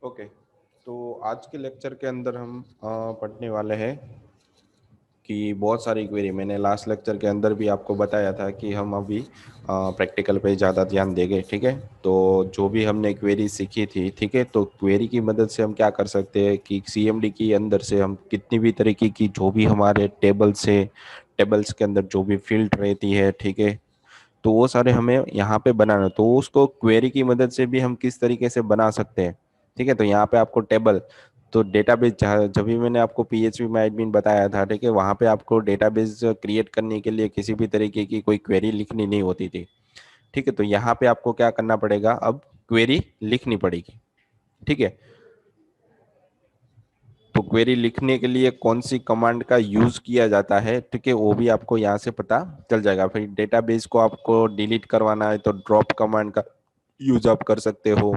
Okay. तो आज के लेक्चर के अंदर हम पढ़ने वाले हैं कि बहुत सारी क्वेरी। मैंने लास्ट लेक्चर के अंदर भी आपको बताया था कि हम अभी प्रैक्टिकल पे ज़्यादा ध्यान देंगे, ठीक है। तो जो भी हमने क्वेरी सीखी थी, ठीक है, तो क्वेरी की मदद से हम क्या कर सकते हैं कि सीएमडी के अंदर से हम कितनी भी तरीके की जो भी हमारे टेबल्स के अंदर जो भी फील्ड रहती है, ठीक है, तो वो सारे हमें यहाँ पे बनाना। तो उसको क्वेरी की मदद से भी हम किस तरीके से बना सकते हैं, ठीक है। तो यहाँ पे आपको टेबल, तो डेटाबेस, जब भी मैंने आपको पीएचपी में एडमिन बताया था, ठीक है, वहां पे आपको डेटाबेस क्रिएट करने के लिए किसी भी तरीके की कोई क्वेरी लिखनी नहीं होती थी, ठीक है। तो यहाँ पे आपको क्या करना पड़ेगा, अब क्वेरी लिखनी पड़ेगी, ठीक है। तो क्वेरी लिखने के लिए कौन सी कमांड का यूज किया जाता है, ठीक है, वो भी आपको यहाँ से पता चल जाएगा। फिर डेटाबेस को आपको डिलीट करवाना है तो ड्रॉप कमांड का यूज आप कर सकते हो।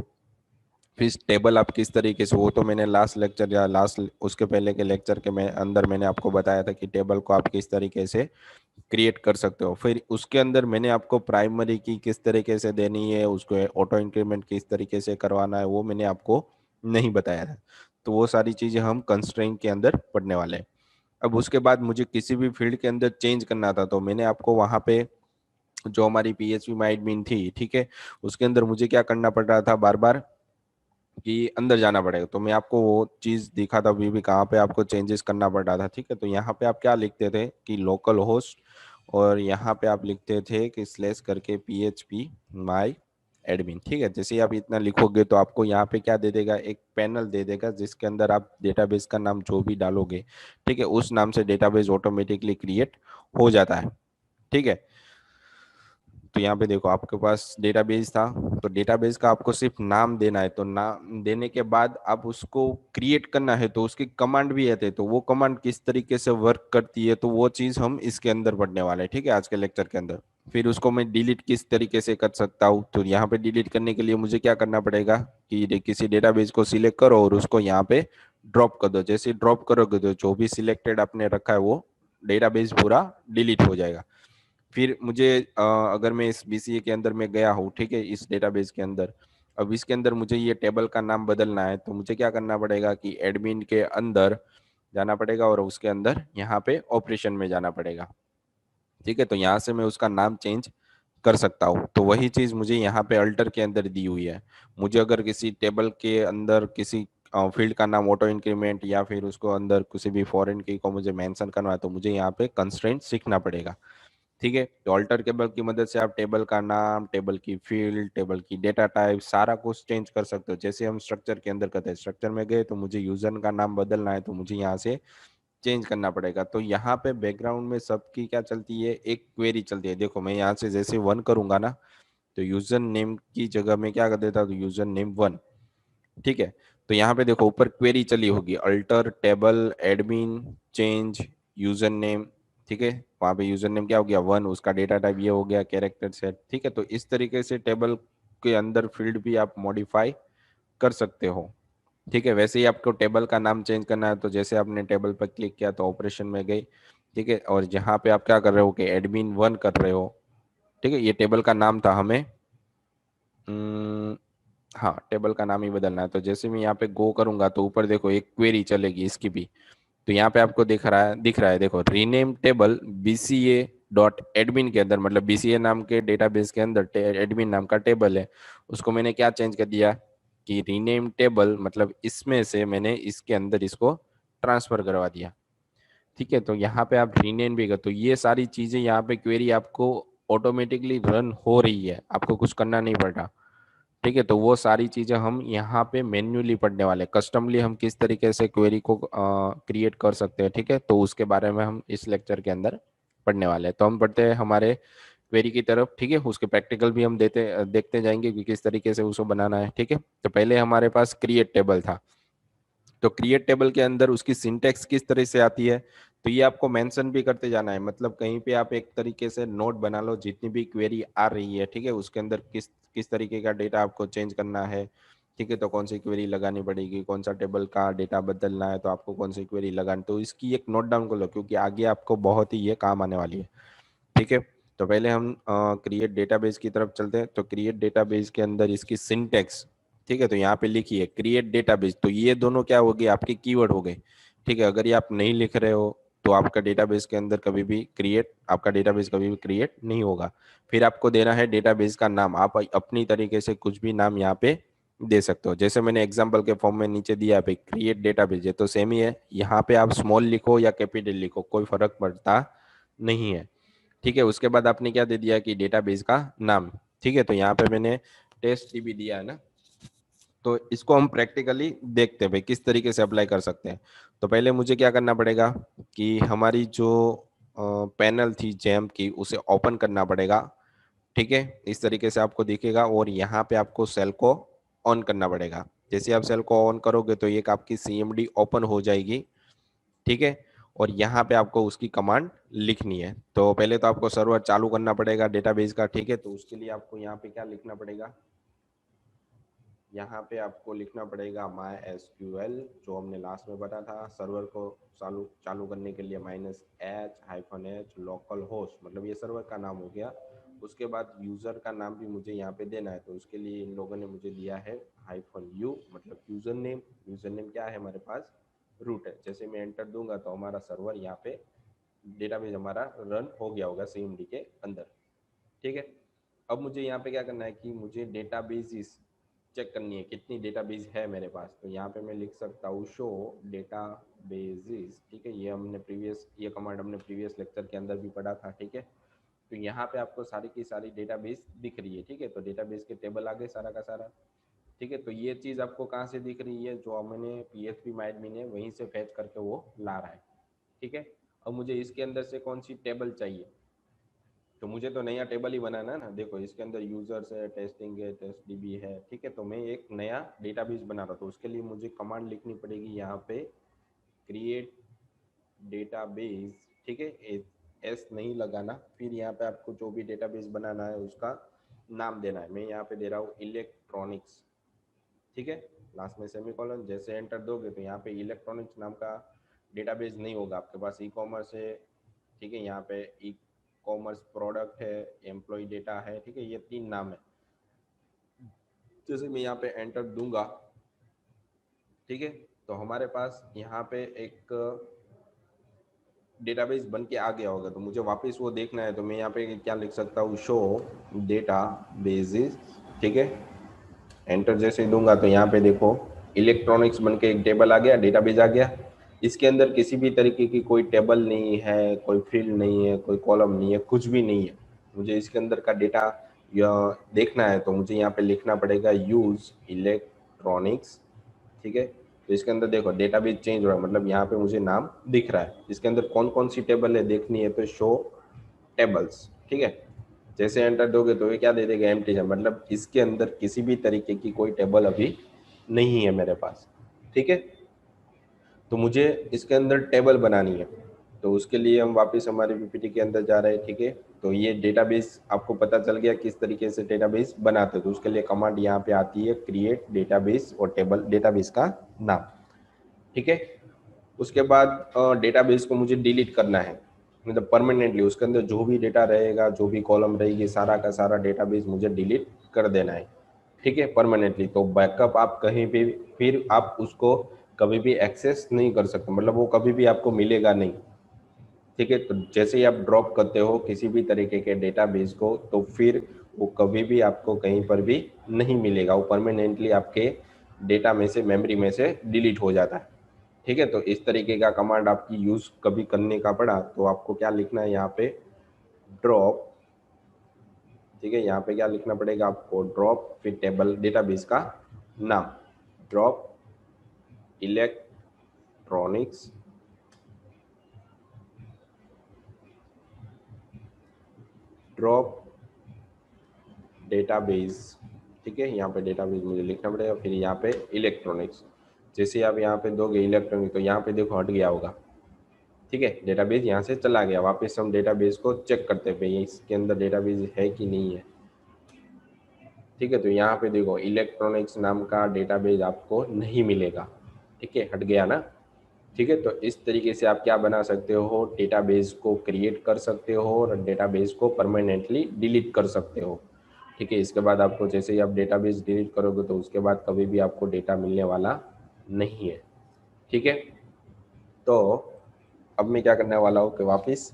फिर टेबल आप किस तरीके से, वो तो मैंने लास्ट लेक्चर या लास्ट उसके पहले के लेक्चर के में अंदर मैंने आपको बताया था कि टेबल को आप किस तरीके से क्रिएट कर सकते हो। फिर उसके अंदर मैंने आपको प्राइमरी की किस तरीके से देनी है, उसको ऑटो इंक्रीमेंट किस तरीके से करवाना है, वो मैंने आपको नहीं बताया था। तो वो सारी चीजें हम कंस्ट्रेंट के अंदर पढ़ने वाले हैं। अब उसके बाद मुझे किसी भी फील्ड के अंदर चेंज करना था, तो मैंने आपको वहां पे जो हमारी पीएचपी माई एडमिन थी, ठीक है, उसके अंदर मुझे क्या करना पड़ रहा था, बार बार कि अंदर जाना पड़ेगा। तो मैं आपको वो चीज दिखा था अभी भी कहाँ पे आपको चेंजेस करना पड़ रहा था, ठीक है। तो यहाँ पे आप क्या लिखते थे कि लोकल होस्ट, और यहाँ पे आप लिखते थे कि स्लैश करके पीएचपी माई एडमिन, ठीक है। जैसे ही आप इतना लिखोगे तो आपको यहाँ पे क्या दे देगा, एक पैनल दे देगा जिसके अंदर आप डेटाबेस का नाम जो भी डालोगे, ठीक है, उस नाम से डेटाबेस ऑटोमेटिकली क्रिएट हो जाता है, ठीक है। तो यहाँ पे देखो आपके पास डेटाबेस था, तो डेटाबेस का आपको सिर्फ नाम देना है। तो नाम देने के बाद आप उसको क्रिएट करना है, तो उसकी कमांड भी आते हैं। तो वो कमांड किस तरीके से वर्क करती है, तो वो चीज हम इसके अंदर पढ़ने वाले हैं, ठीक है, आज के लेक्चर के अंदर। फिर उसको मैं डिलीट किस तरीके से कर सकता हूँ, तो यहाँ पे डिलीट करने के लिए मुझे क्या करना पड़ेगा कि किसी डेटाबेस को सिलेक्ट करो और उसको यहाँ पे ड्रॉप कर दो। जैसे ड्रॉप करोगे तो जो भी सिलेक्टेड आपने रखा है वो डेटाबेस पूरा डिलीट हो जाएगा। फिर मुझे अगर मैं इस बीसीए के अंदर में गया हूँ, ठीक है, इस डेटाबेस के अंदर, अब इसके अंदर मुझे ये टेबल का नाम बदलना है, तो मुझे क्या करना पड़ेगा कि एडमिन के अंदर जाना पड़ेगा और उसके अंदर यहाँ पे ऑपरेशन में जाना पड़ेगा, ठीक है। तो यहाँ से मैं उसका नाम चेंज कर सकता हूँ। तो वही चीज मुझे यहाँ पे अल्टर के अंदर दी हुई है। मुझे अगर किसी टेबल के अंदर किसी फील्ड का नाम ऑटो इंक्रीमेंट या फिर उसको अंदर किसी भी फॉरेन की को मुझे मेंशन करना है, तो मुझे यहाँ पे कंस्ट्रेंट सीखना पड़ेगा, ठीक है। तो अल्टर टेबल की मदद से आप टेबल का नाम, टेबल की फील्ड, टेबल की डेटा टाइप सारा कुछ चेंज कर सकते हो। जैसे हम स्ट्रक्चर के अंदर करते हैं, स्ट्रक्चर में गए तो मुझे यूजर का नाम बदलना है, तो मुझे यहाँ से चेंज करना पड़ेगा। तो यहाँ पे बैकग्राउंड में सबकी क्या चलती है, एक क्वेरी चलती है। देखो मैं यहाँ से जैसे वन करूंगा ना, तो यूजर नेम की जगह में क्या कर देता, तो यूजर नेम वन, ठीक है। तो यहाँ पे देखो ऊपर क्वेरी चली होगी, alter table admin change user name, ठीक है। वहां पे यूजर नेम क्या हो गया, वन, उसका डेटा टाइप ये हो गया कैरेक्टर सेट, ठीक है। तो इस तरीके से टेबल के अंदर फील्ड भी आप मॉडिफाई कर सकते हो, ठीक है। वैसे ही आपको टेबल का नाम चेंज करना है, तो जैसे आपने टेबल पर क्लिक किया तो ऑपरेशन में गई, ठीक है। और जहाँ पे आप क्या कर रहे हो कि एडमिन वन कर रहे हो, ठीक है, ये टेबल का नाम था, हमें हाँ टेबल का नाम ही बदलना है। तो जैसे मैं यहाँ पे गो करूंगा तो ऊपर देखो एक क्वेरी चलेगी इसकी भी। तो यहाँ पे आपको दिख रहा है देखो, rename table BCA dot admin के अंदर, मतलब बीसीए नाम के डेटाबेस के अंदर एडमिन नाम का टेबल है, उसको मैंने क्या चेंज कर दिया कि रीनेम टेबल, मतलब इसमें से मैंने इसके अंदर इसको ट्रांसफर करवा दिया, ठीक है। तो यहाँ पे आप रीनेम भी कर, तो ये सारी चीजें यहाँ पे क्वेरी आपको ऑटोमेटिकली रन हो रही है, आपको कुछ करना नहीं पड़ रहा, ठीक है। तो वो सारी चीजें हम यहाँ पे मैन्युअली पढ़ने वाले, कस्टमली हम किस तरीके से क्वेरी को क्रिएट कर सकते हैं, ठीक है। तो उसके बारे में हम इस लेक्चर के अंदर पढ़ने वाले हैं। तो हम पढ़ते हैं हमारे क्वेरी की तरफ, ठीक है। उसके प्रैक्टिकल भी हम देखते जाएंगे कि किस तरीके से उसको बनाना है, ठीक है। तो पहले हमारे पास क्रिएट टेबल था, तो क्रिएट टेबल के अंदर उसकी सिंटेक्स किस तरह से आती है, तो ये आपको मेंशन भी करते जाना है। मतलब कहीं पे आप एक तरीके से नोट बना लो, जितनी भी क्वेरी आ रही है, ठीक है, उसके अंदर किस किस तरीके का डेटा आपको चेंज करना है, ठीक है। तो कौन सी क्वेरी लगानी पड़ेगी, कौन सा टेबल का डेटा बदलना है, तो आपको कौन सी क्वेरी लगानी, तो इसकी एक नोट डाउन कर लो, क्योंकि आगे आपको बहुत ही ये काम आने वाली है, ठीक है। तो पहले हम क्रिएट डेटाबेस की तरफ चलते हैं। तो क्रिएट डेटाबेस के अंदर इसकी सिंटेक्स, ठीक है, तो यहाँ पे लिखिए क्रिएट डेटाबेस, तो ये दोनों क्या हो गए आपके कीवर्ड हो गए। ठीक है, अगर ये आप नहीं लिख रहे हो तो आपका डेटाबेस के अंदर कभी भी क्रिएट, आपका डेटाबेस कभी भी क्रिएट नहीं होगा। फिर आपको देना है डेटाबेस का नाम, आप अपनी तरीके से कुछ भी नाम यहाँ पे दे सकते हो, जैसे मैंने एग्जाम्पल के फॉर्म में नीचे दिया पे क्रिएट डेटाबेस, ये तो सेम ही है। यहाँ पे आप स्मॉल लिखो या कैपिटल लिखो कोई फर्क पड़ता नहीं है। ठीक है, उसके बाद आपने क्या दे दिया कि डेटाबेस का नाम। ठीक है, तो यहाँ पे मैंने टेस्ट डीबी दिया है ना, तो इसको हम प्रैक्टिकली देखते हैं भाई किस तरीके से अप्लाई कर सकते हैं। तो पहले मुझे क्या करना पड़ेगा कि हमारी जो पैनल थी जैम की उसे ओपन करना पड़ेगा। ठीक है, इस तरीके से आपको दिखेगा और यहाँ पे आपको सेल को ऑन करना पड़ेगा। जैसे आप सेल को ऑन करोगे तो एक आपकी सीएमडी ओपन हो जाएगी। ठीक है, और यहाँ पे आपको उसकी कमांड लिखनी है। तो पहले तो आपको सर्वर चालू करना पड़ेगा डेटाबेस का। ठीक है, तो उसके लिए आपको यहाँ पे क्या लिखना पड़ेगा, यहाँ पे आपको लिखना पड़ेगा माई एसक्यूएल, जो हमने लास्ट में बताया था सर्वर को चालू चालू करने के लिए -h-h लोकल होस्ट, मतलब ये सर्वर का नाम हो गया। उसके बाद यूज़र का नाम भी मुझे यहाँ पे देना है, तो उसके लिए इन लोगों ने मुझे दिया है -u, मतलब यूज़र नेम। यूज़र नेम क्या है हमारे पास, रूट है। जैसे मैं एंटर दूंगा तो हमारा सर्वर यहाँ पे डेटाबेस हमारा रन हो गया होगा सीएमडी के अंदर। ठीक है, अब मुझे यहाँ पे क्या करना है कि मुझे डेटाबेस चेक करनी है कितनी डेटाबेस है मेरे पास। तो यहाँ पे मैं लिख सकता हूँ शो डेटाबेसेस। ठीक है, ये हमने प्रीवियस, ये कमांड हमने प्रीवियस लेक्चर के अंदर भी पढ़ा था। ठीक है, तो यहाँ पे आपको सारी की सारी डेटाबेस दिख रही है। ठीक है, तो डेटाबेस के टेबल आ गए सारा का सारा। ठीक है, तो ये चीज़ आपको कहाँ से दिख रही है, जो हमने PHP MyAdmin है वहीं से फैच करके वो ला रहा है। ठीक है, अब मुझे इसके अंदर से कौन सी टेबल चाहिए, तो मुझे तो नया टेबल ही बनाना है ना। देखो इसके अंदर यूजर्स है, टेस्टिंग है, टेस्ट डीबी है। ठीक है, तो मैं एक नया डेटाबेस बना रहा हूँ, तो उसके लिए मुझे कमांड लिखनी पड़ेगी यहाँ पे क्रिएट डेटाबेस। ठीक है, एस नहीं लगाना, फिर यहाँ पे आपको जो भी डेटाबेस बनाना है उसका नाम देना है। मैं यहाँ पे दे रहा हूँ इलेक्ट्रॉनिक्स। ठीक है, लास्ट में सेमीकोलन। जैसे एंटर दोगे तो यहाँ पे इलेक्ट्रॉनिक्स नाम का डेटाबेस नहीं होगा आपके पास, ई कॉमर्स है। ठीक है, यहाँ पे ई कॉमर्स प्रोडक्ट है, एम्प्लॉय डेटा है। ठीक है, ये 3 नाम है। जैसे मैं यहाँ पे एंटर दूंगा, ठीक है, तो हमारे पास यहाँ पे एक डेटाबेस बन के आ गया होगा। तो मुझे वापस वो देखना है, तो मैं यहाँ पे क्या लिख सकता हूँ, शो डेटा बेसिस। ठीक है, एंटर जैसे ही दूंगा तो यहाँ पे देखो इलेक्ट्रॉनिक्स बन के एक टेबल आ गया, डेटाबेस आ गया। इसके अंदर किसी भी तरीके की कोई टेबल नहीं है, कोई फील्ड नहीं है, कोई कॉलम नहीं है, कुछ भी नहीं है। मुझे इसके अंदर का डेटा या देखना है, तो मुझे यहाँ पे लिखना पड़ेगा यूज इलेक्ट्रॉनिक्स। ठीक है, तो इसके अंदर देखो डेटाबेस चेंज हो रहा है, मतलब यहाँ पे मुझे नाम दिख रहा है। इसके अंदर कौन कौन सी टेबल है देखनी है, तो शो टेबल्स। ठीक है, जैसे एंटर दोगे तो ये क्या दे देगा, एम्प्टी है, मतलब इसके अंदर किसी भी तरीके की कोई टेबल अभी नहीं है मेरे पास। ठीक है, तो मुझे इसके अंदर टेबल बनानी है, तो उसके लिए हम वापस हमारे पीपीटी के अंदर जा रहे हैं। ठीक है, तो ये डेटाबेस आपको पता चल गया किस तरीके से डेटाबेस बनाते हैं। तो उसके लिए कमांड यहाँ पे आती है क्रिएट डेटाबेस और टेबल डेटाबेस का नाम। ठीक है, उसके बाद डेटाबेस को मुझे डिलीट करना है, मतलब परमानेंटली उसके अंदर जो भी डेटा रहेगा, जो भी कॉलम रहेगी, सारा का सारा डेटाबेस मुझे डिलीट कर देना है। ठीक है, परमानेंटली। तो बैकअप आप कहीं भी, फिर आप उसको कभी भी एक्सेस नहीं कर सकते, मतलब वो कभी भी आपको मिलेगा नहीं। ठीक है, तो जैसे ही आप ड्रॉप करते हो किसी भी तरीके के डेटाबेस को, तो फिर वो कभी भी आपको कहीं पर भी नहीं मिलेगा, वो परमानेंटली आपके डेटा में से, मेमोरी में से डिलीट हो जाता है। ठीक है, तो इस तरीके का कमांड आपकी यूज कभी करने का पड़ा तो आपको क्या लिखना है यहाँ पे, ड्रॉप। ठीक है, यहाँ पे क्या लिखना पड़ेगा आपको, ड्रॉप, फिर टेबल डेटाबेस का नाम, ड्रॉप इलेक्ट्रॉनिक्स, ड्रॉप डेटाबेस। ठीक है, यहाँ पे डेटाबेस मुझे लिखना पड़ेगा, फिर यहाँ पे इलेक्ट्रॉनिक्स। जैसे आप यहाँ पे दोगे इलेक्ट्रॉनिक, तो यहाँ पे देखो हट गया होगा। ठीक है, डेटाबेस यहाँ से चला गया। वापस हम डेटाबेस को चेक करते हैं भाई इसके अंदर डेटाबेस है कि नहीं है। ठीक है, तो यहाँ पे देखो इलेक्ट्रॉनिक्स नाम का डेटाबेस आपको नहीं मिलेगा। ठीक है, हट गया ना। ठीक है, तो इस तरीके से आप क्या बना सकते हो, डेटाबेस को क्रिएट कर सकते हो और डेटाबेस को परमानेंटली डिलीट कर सकते हो। ठीक है। इसके बाद आपको जैसे ही आप डेटाबेस डिलीट करोगे तो उसके बाद कभी भी आपको डेटा मिलने वाला नहीं है। ठीक है। तो अब मैं क्या करने वाला हूँ कि वापस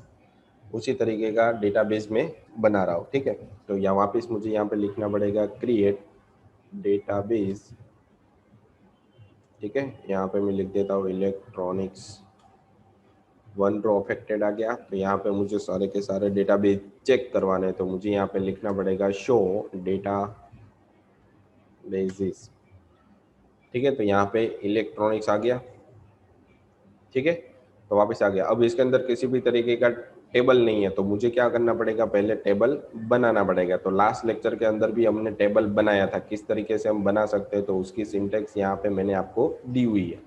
उसी तरीके का डेटाबेस में बना रहा हूँ। ठीक है। तो यहाँ वापस मुझे यहाँ पे लिखना पड़ेगा क्रिएट डेटाबेस। ठीक है। यहाँ पे मैं लिख देता हूँ इलेक्ट्रॉनिक्स। वन रो अफेक्टेड आ गया। तो यहाँ पे मुझे सारे के सारे डेटाबेस चेक करवाने हैं, तो मुझे यहाँ पे लिखना पड़ेगा शो डेटा बेसिस। ठीक है। तो यहाँ पे इलेक्ट्रॉनिक्स आ गया। ठीक है। तो वापस आ गया। अब इसके अंदर किसी भी तरीके का टेबल नहीं है, तो मुझे क्या करना पड़ेगा, पहले टेबल बनाना पड़ेगा। तो लास्ट लेक्चर के अंदर भी हमने टेबल बनाया था, किस तरीके से हम बना सकते हैं, तो उसकी सिंटेक्स यहाँ पे मैंने आपको दी हुई है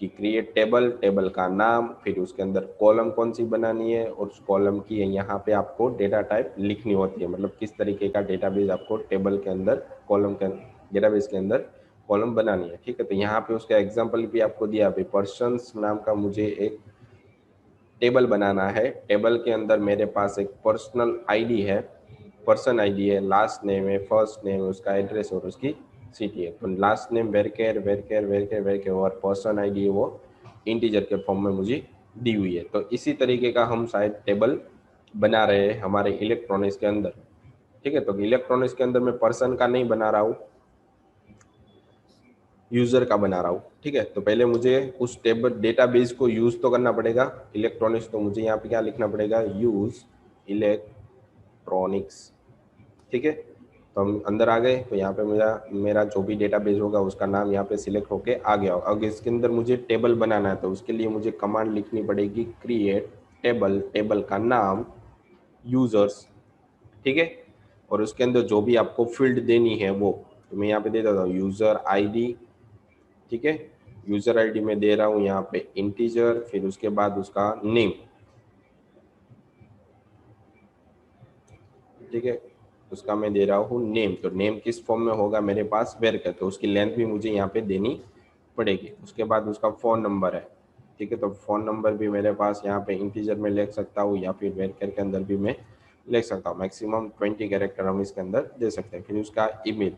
कि क्रिएट टेबल, टेबल का नाम, फिर उसके अंदर कॉलम कौन सी बनानी है और उस कॉलम की यहाँ पे आपको डेटा टाइप लिखनी होती है, मतलब किस तरीके का डेटाबेस आपको टेबल के अंदर, कॉलम के डेटाबेस के अंदर कॉलम बनानी है। ठीक है। तो यहाँ पे उसका एग्जांपल भी आपको दिया है, पर्सन्स नाम का मुझे एक टेबल बनाना है। टेबल के अंदर मेरे पास एक पर्सनल आईडी है, पर्सन आईडी है, लास्ट नेम है, फर्स्ट नेम है, उसका एड्रेस और उसकी सिटी है। तो लास्ट नेम वेरकेर वेरकेर वेरकेर वेरकेर और पर्सन आईडी है वो इंटीजर के फॉर्म में मुझे दी हुई है। तो इसी तरीके का हम शायद टेबल बना रहे हैं हमारे इलेक्ट्रॉनिक्स के अंदर। ठीक है। तो इलेक्ट्रॉनिक्स के अंदर मैं पर्सन का नहीं बना रहा हूँ, यूजर का बना रहा हूँ। ठीक है। तो पहले मुझे उस टेबल डेटाबेस को यूज तो करना पड़ेगा इलेक्ट्रॉनिक्स। तो मुझे यहाँ पे क्या लिखना पड़ेगा, यूज इलेक्ट्रॉनिक्स। ठीक है। तो हम अंदर आ गए। तो यहाँ पे मेरा मेरा जो भी डेटाबेस होगा उसका नाम यहाँ पे सिलेक्ट होके आ गया होगा। अब इसके अंदर मुझे टेबल बनाना है, तो उसके लिए मुझे कमांड लिखनी पड़ेगी क्रिएट टेबल, टेबल का नाम यूजर्स। ठीक है। और उसके अंदर जो भी आपको फील्ड देनी है वो, तो मैं यहाँ पे दे देता हूँ यूजर आईडी। ठीक है। यूजर आईडी में दे रहा हूँ यहाँ पे इंटीजर, फिर उसके बाद उसका नेम। ठीक है। उसका मैं दे रहा हूँ नेम। तो नेम किस फॉर्म में होगा मेरे पास, वेर का, तो उसकी लेंथ भी मुझे यहाँ पे देनी पड़ेगी। उसके बाद उसका फ़ोन नंबर है। ठीक है। तो फ़ोन नंबर भी मेरे पास यहाँ पे इंटीजर में लिख सकता हूँ या फिर वेरकर के अंदर भी मैं लिख सकता हूँ। मैक्सिमम 20 कैरेक्टर हम इसके अंदर दे सकते हैं। फिर उसका ईमेल।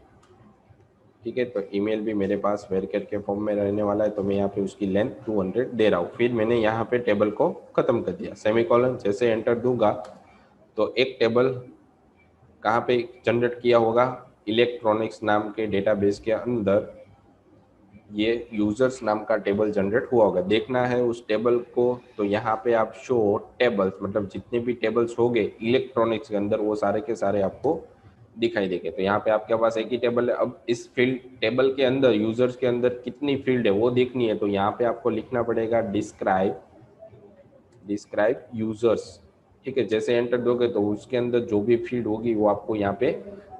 ठीक है। तो ईमेल भी मेरे पास वेरकर के फॉर्म में रहने वाला है, तो मैं यहाँ पे उसकी लेंथ 200 दे रहा हूँ। फिर मैंने यहाँ पे टेबल को ख़त्म कर दिया। सेमीकोलन जैसे एंटर दूंगा तो एक टेबल कहाँ पे जनरेट किया होगा, इलेक्ट्रॉनिक्स नाम के डेटाबेस के अंदर ये यूजर्स नाम का टेबल जनरेट हुआ होगा। देखना है उस टेबल को, तो यहाँ पे आप शो टेबल्स, मतलब जितने भी टेबल्स होंगे इलेक्ट्रॉनिक्स के अंदर वो सारे के सारे आपको दिखाई देंगे। तो यहाँ पे आपके पास एक ही टेबल है। अब इस फील्ड टेबल के अंदर यूजर्स के अंदर कितनी फील्ड है वो देखनी है, तो यहाँ पे आपको लिखना पड़ेगा डिस्क्राइब, डिस्क्राइब यूजर्स। ठीक है। जैसे एंटर दोगे तो उसके अंदर जो भी फील्ड होगी वो आपको यहाँ पे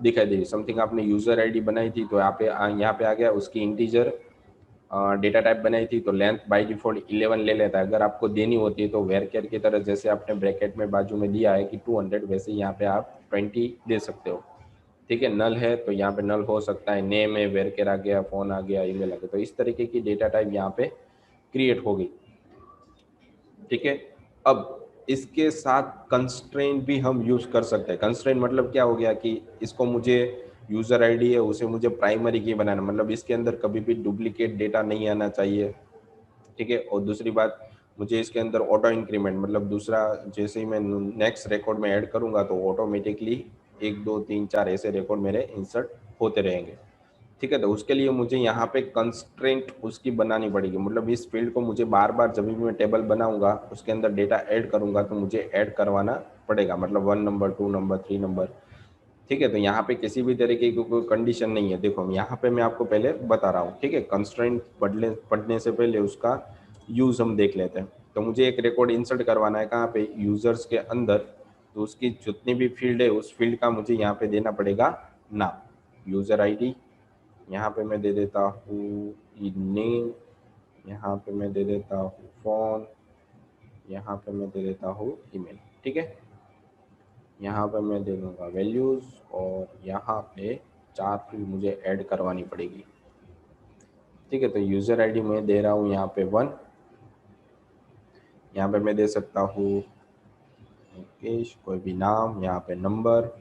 दिखाई देगी। समथिंग आपने यूजर आईडी बनाई थी तो यहाँ पे आ गया, उसकी इंटीजर डेटा टाइप बनाई थी तो लेंथ बाय डिफॉल्ट 11 ले लेता है। अगर आपको देनी होती है तो वेर केयर की तरह जैसे आपने ब्रैकेट में बाजू में दिया है कि 200, वैसे यहाँ पे आप 20 दे सकते हो। ठीक है। नल है तो यहाँ पे नल हो सकता है, नेम है, वेर केयर आ गया, फोन आ गया, ईमेल आ गया। तो इस तरीके की डेटा टाइप यहाँ पे क्रिएट होगी। ठीक है। अब इसके साथ कंस्ट्रेंट भी हम यूज कर सकते हैं। कंस्ट्रेंट मतलब क्या हो गया कि इसको मुझे यूजर आईडी है उसे मुझे प्राइमरी की बनाना, मतलब इसके अंदर कभी भी डुप्लीकेट डेटा नहीं आना चाहिए। ठीक है। और दूसरी बात, मुझे इसके अंदर ऑटो इंक्रीमेंट, मतलब दूसरा जैसे ही मैं नेक्स्ट रिकॉर्ड में ऐड करूंगा तो ऑटोमेटिकली 1 2 3 4 ऐसे रिकॉर्ड मेरे इंसर्ट होते रहेंगे। ठीक है। तो उसके लिए मुझे यहाँ पे कंस्ट्रेंट उसकी बनानी पड़ेगी, मतलब इस फील्ड को मुझे बार बार जब भी मैं टेबल बनाऊंगा उसके अंदर डेटा ऐड करूंगा तो मुझे ऐड करवाना पड़ेगा, मतलब 1 नंबर 2 नंबर 3 नंबर। ठीक है। तो यहाँ पे किसी भी तरीके की कोई कंडीशन नहीं है। देखो यहाँ पे मैं आपको पहले बता रहा हूँ। ठीक है। कंस्ट्रेंट पढ़ने से पहले उसका यूज हम देख लेते हैं। तो मुझे एक रिकॉर्ड इंसर्ट करवाना है कहाँ पे, यूजर्स के अंदर। तो उसकी जितनी भी फील्ड है उस फील्ड का मुझे यहाँ पे देना पड़ेगा नाम, यूजर आईडी, यहाँ पे मैं दे देता हूँ नेम, यहाँ पे मैं दे देता हूँ फोन, यहाँ पे मैं दे देता हूँ ईमेल। ठीक है। यहाँ पे मैं दे दूँगा वैल्यूज़ और यहाँ पे 4 फील्ड मुझे ऐड करवानी पड़ेगी। ठीक है। तो यूज़र आईडी मैं दे रहा हूँ यहाँ पे 1, यहाँ पे मैं दे सकता हूँ मुकेश, कोई भी नाम, यहाँ पे नंबर,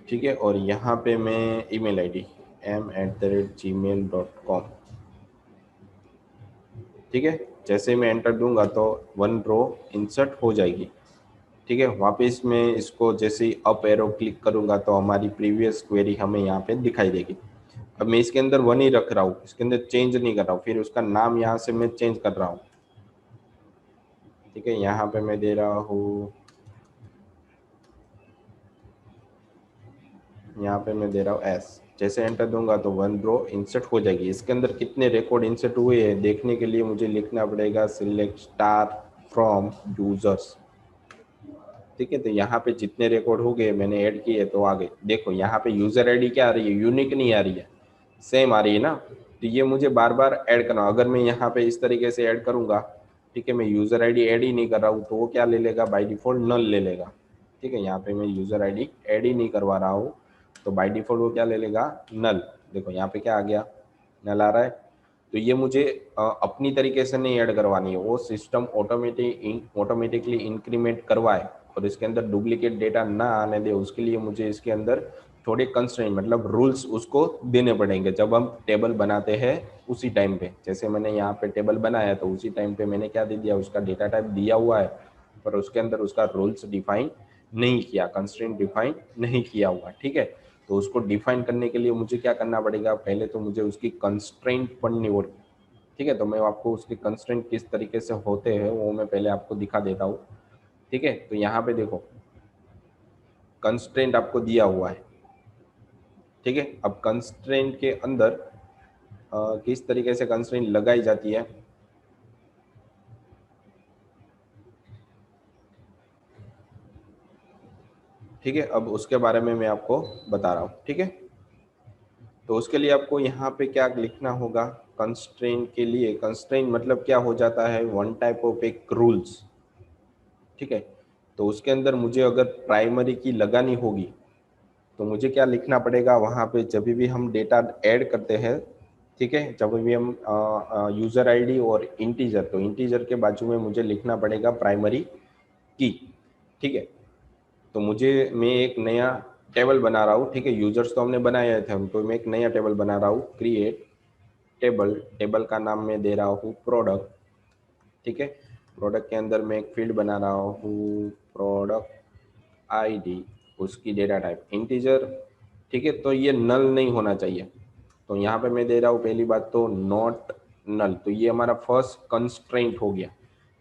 ठीक है, और यहाँ पे मैं ईमेल आईडी m@gmail.com, ठीक है। जैसे मैं एंटर दूंगा तो वन रो इंसर्ट हो जाएगी, ठीक है। वापस मैं इसको जैसे ही अप एरो क्लिक करूंगा तो हमारी प्रीवियस क्वेरी हमें यहाँ पे दिखाई देगी। अब मैं इसके अंदर वन ही रख रहा हूँ, इसके अंदर चेंज नहीं कर रहा हूँ, फिर उसका नाम यहाँ से मैं चेंज कर रहा हूँ, ठीक है। यहाँ पे मैं दे रहा हूँ, यहाँ पे मैं दे रहा हूँ एस। जैसे एंटर दूंगा तो वन रो इंसर्ट हो जाएगी। इसके अंदर कितने रिकॉर्ड इंसर्ट हुए हैं देखने के लिए मुझे लिखना पड़ेगा सिलेक्ट स्टार फ्रॉम यूजर्स, ठीक है। तो यहाँ पे जितने रिकॉर्ड हो गए मैंने ऐड किए तो आ गए। देखो यहाँ पे यूजर आईडी क्या आ रही है, यूनिक नहीं आ रही है, सेम आ रही है ना। तो ये मुझे बार बार ऐड करना, अगर मैं यहाँ पे इस तरीके से ऐड करूंगा, ठीक है, मैं यूजर आईडी ऐड ही नहीं कर रहा हूँ तो वो क्या ले लेगा, बाय डिफॉल्ट नल ले लेगा, ठीक है। यहाँ पे मैं यूजर आईडी ऐड ही नहीं करवा रहा हूँ तो बाय डिफॉल्ट वो क्या ले लेगा, नल। देखो यहाँ पे क्या आ गया, नल आ रहा है। तो ये मुझे अपनी तरीके से नहीं ऐड करवानी है, वो सिस्टम ऑटोमेटिकली इंक्रीमेंट करवाए और इसके अंदर डुप्लीकेट डेटा ना आने दे, उसके लिए मुझे इसके अंदर थोड़े कंस्ट्रेंट मतलब रूल्स उसको देने पड़ेंगे जब हम टेबल बनाते हैं उसी टाइम पे। जैसे मैंने यहाँ पे टेबल बनाया तो उसी टाइम पे मैंने क्या दे दिया, उसका डेटा टाइप दिया हुआ है पर उसके अंदर उसका रूल्स डिफाइन नहीं किया, कंस्ट्रेंट डिफाइन नहीं किया हुआ, ठीक है। तो उसको डिफाइन करने के लिए मुझे क्या करना पड़ेगा, पहले तो मुझे उसकी कंस्ट्रेंट पढ़नी होगी, ठीक है। तो मैं आपको उसके कंस्ट्रेंट किस तरीके से होते हैं वो मैं पहले आपको दिखा देता हूँ, ठीक है। तो यहाँ पे देखो कंस्ट्रेंट आपको दिया हुआ है, ठीक है। अब कंस्ट्रेंट के अंदर किस तरीके से कंस्ट्रेंट लगाई जाती है, ठीक है, अब उसके बारे में मैं आपको बता रहा हूँ, ठीक है। तो उसके लिए आपको यहाँ पे क्या लिखना होगा, कंस्ट्रेंट के लिए, कंस्ट्रेंट मतलब क्या हो जाता है, वन टाइप ऑफ एक रूल्स, ठीक है। तो उसके अंदर मुझे अगर प्राइमरी की लगानी होगी तो मुझे क्या लिखना पड़ेगा वहाँ पे, जब भी हम डेटा ऐड करते हैं, ठीक है, जब भी हम यूजर आईडी और इंटीजर, तो इंटीजर के बाजू में मुझे लिखना पड़ेगा प्राइमरी की, ठीक है। तो मुझे, मैं एक नया टेबल बना रहा हूँ, ठीक है, यूजर्स तो हमने बनाए थे हम, तो मैं एक नया टेबल बना रहा हूँ, क्रिएट टेबल, टेबल का नाम मैं दे रहा हूँ प्रोडक्ट, ठीक है। प्रोडक्ट के अंदर मैं एक फील्ड बना रहा हूँ प्रोडक्ट आईडी, उसकी डेटा टाइप इंटीजर, ठीक है। तो ये नल नहीं होना चाहिए, तो यहाँ पे मैं दे रहा हूँ पहली बात तो नॉट नल, तो ये हमारा फर्स्ट कंस्ट्रेंट हो गया,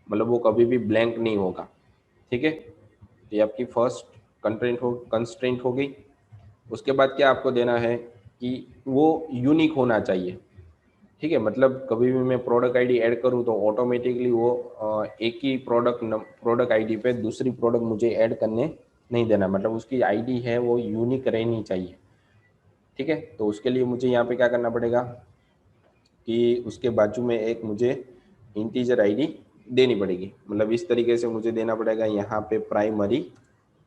मतलब वो कभी भी ब्लैंक नहीं होगा, ठीक है। तो ये आपकी फर्स्ट कंस्ट्रेंट हो गई। उसके बाद क्या आपको देना है कि वो यूनिक होना चाहिए, ठीक है। मतलब कभी भी मैं प्रोडक्ट आईडी ऐड करूँ तो ऑटोमेटिकली वो एक ही प्रोडक्ट आईडी पे दूसरी प्रोडक्ट मुझे ऐड करने नहीं देना, मतलब उसकी आईडी है वो यूनिक रहनी चाहिए, ठीक है। तो उसके लिए मुझे यहाँ पे क्या करना पड़ेगा कि उसके बाजू में एक मुझे इंटीजर आईडी देनी पड़ेगी, मतलब इस तरीके से मुझे देना पड़ेगा यहाँ पे प्राइमरी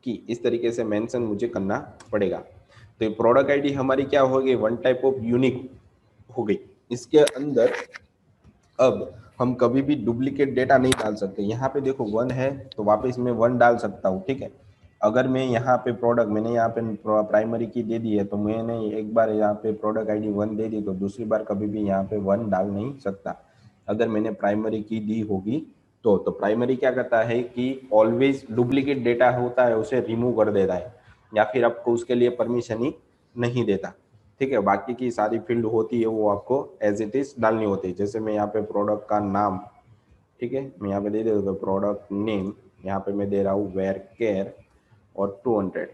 की, इस तरीके से मेंशन मुझे करना पड़ेगा। तो ये प्रोडक्ट आईडी हमारी क्या हो गई, वन टाइप ऑफ यूनिक हो गई। इसके अंदर अब हम कभी भी डुप्लीकेट डेटा नहीं डाल सकते। यहाँ पे देखो वन है तो वापस मैं वन डाल सकता हूँ, ठीक है। अगर मैं यहाँ पे प्रोडक्ट, मैंने यहाँ पे प्राइमरी की दे दी है तो मैंने एक बार यहाँ पे प्रोडक्ट आईडी वन दे दी तो दूसरी बार कभी भी यहाँ पे वन डाल नहीं सकता। अगर मैंने प्राइमरी की दी होगी तो प्राइमरी क्या करता है कि ऑलवेज डुप्लीकेट डेटा होता है उसे रिमूव कर देता है, या फिर आपको उसके लिए परमिशन ही नहीं देता, ठीक है। बाकी की सारी फील्ड होती है वो आपको एज इट इज डालनी होती है। जैसे मैं यहाँ पे प्रोडक्ट का नाम, ठीक है, मैं यहाँ पे दे देता हूँ प्रोडक्ट नेम, यहाँ पे मैं दे रहा हूँ वेयर केयर और 200,